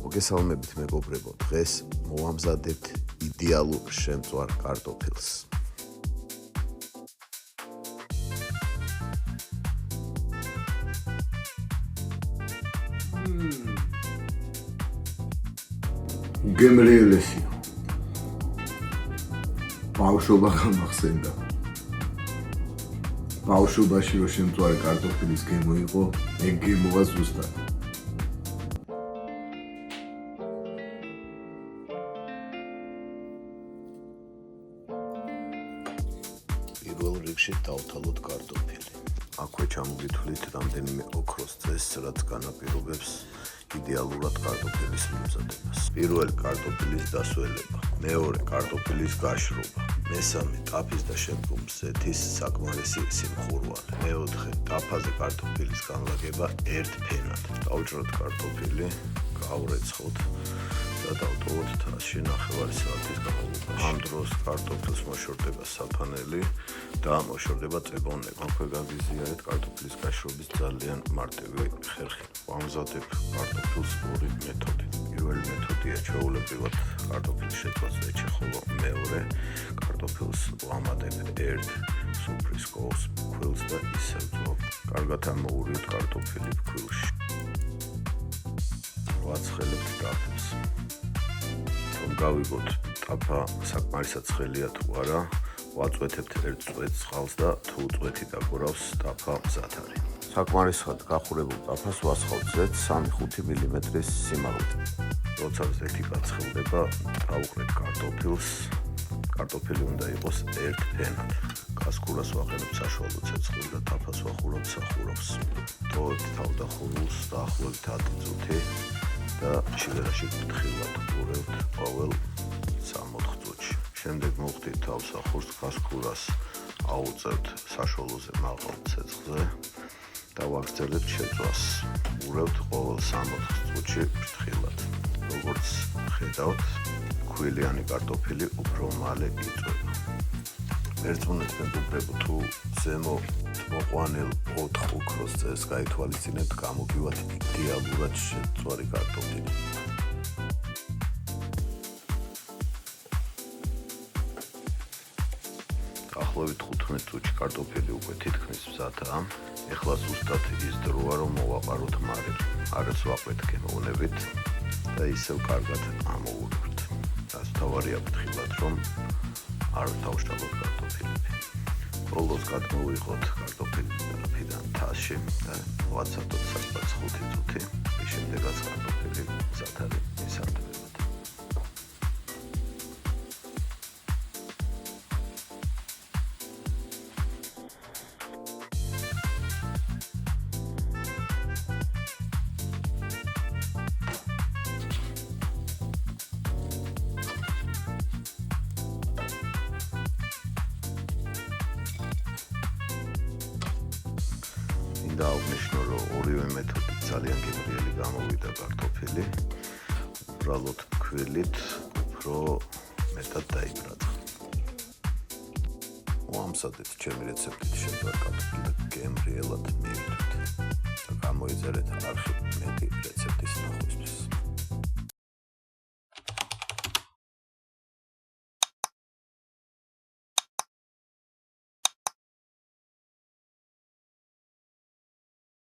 მოგესალმებით მეგობრებო, დღეს მოვამზადებთ იდეალურ შემწვარ კარტოფილს. გემრიელესია. ბავშვობა გამახსენდა. ბავშვობაში რო შემწვარი კარტოფილის გემო იყო, ეგ გემოა ზუსტად. პირველ რიგში დავთვალოთ კარტოფილი. აქვე ჩამოგითვლით რამდენიმე ოქროს წესს, რაც განაპირობებს იდეალურად კარტოფილის მომზადებას. პირველი კარტოფილის დასველება, მეორე კარტოფილის გაშრობა, მესამე ტაფის და შემდგომ ზეთის საკმარისი სიმხურვალი, მეოთხე ტაფაზე კარტოფილის განლაგება ერთ ფენად. დავჭროთ კარტოფილი, გავრეცხოთ და დავტოვოთ თასში 9 საათის განმავლობაში. ამ დროს კარტოფილს მოშორდება საფანელი და მოშორდება წებონები. აქვე გაგიზიარეთ კარტოფილის გაშრობის ძალიან მარტივი ხერხი. ვამზადებ კარტოფილს ორი მეთოდით. პირველი მეთოდია ჩვეულებრივად კარტოფილის შეწყვეტა ეჩი, ხოლო მეორე კარტოფილს ვამატებ ერთ სუფრის ქვილს და ისევ ვწვავ. კარგად ამოურიოთ კარტოფილი ფქვილში. ვაცხელებთ ტაფებს. რომ გავიგოთ ტაფა საკმარისად ცხელია თუ არა, ვაწვეთებთ ერთ წვეთს წყალს და თუ წვეთი დაგორავს, ტაფა მზად არის. საკმარისად გახურებულ ტაფას ვასხავთ ზეთს 3-5 მმ-ის სიმაღლით. როცა ზეთი გაცხელდება, დავუყრეთ კარტოფილს. კარტოფილი უნდა იყოს ერთ ფენად. კასკურას ვაყენებ საშუალო ცეცხლზე და ტაფას ვახურავთ სახურავს. ტოვებთ თავდახურულს დაახლოებით 10 წუთი და ჩილერაში ფრთხილად უყურებთ ყოველ 3-4 წუთში. შემდეგ მოვხდით თავსახურს, კასკურას აუწევთ საშუალოზე მაღალ ცეცხლზე და ვაგრძელებთ შეწვას. უყურებთ ყოველ 3-4 წუთში ფრთხილად. როგორც ხედავთ, ქვილიანი კარტოფილი უფრო მალე იწვება. ერთმანეთს მეგობრებო, თუ ზემო მოყვანილ 4 ოქროს წესს გაითვალისწინებთ, გამოგივათ იდეალურად შემწვარი კარტოფილი. დაახლოებით 15 წუთში კარტოფილი უკვე თითქმის მზადაა. ეხლა ზუსტად ის დროა, რომ მოვაყაროთ მარილი. არც ვაყვეთ გემოვნებით და ისევ კარგად ამოურევთ. თავარია ფრთხილად, რომ არ დავშტაბოთ კარტოფილები. ბოლოს გადმოვიღოთ კარტოფილი ტაფიდან თასში და ვაცავთ საკმაოდ 5 წუთი. შემდეგაც კარტოფილი მზად არის მისარდებად. და აღნიშნო, რომ ორივე მეთოდით ძალიან გემრიელი გამოვიდა კარტოფილი. უბრალოდ ფქვილით უფრო მეტად დაიბრაწყა. ვამზადეთ ჩემი რეცეპტით შემწვარ კარტოფილი და გემრიელად მივიდეთ. და გამოიწერეთ არხი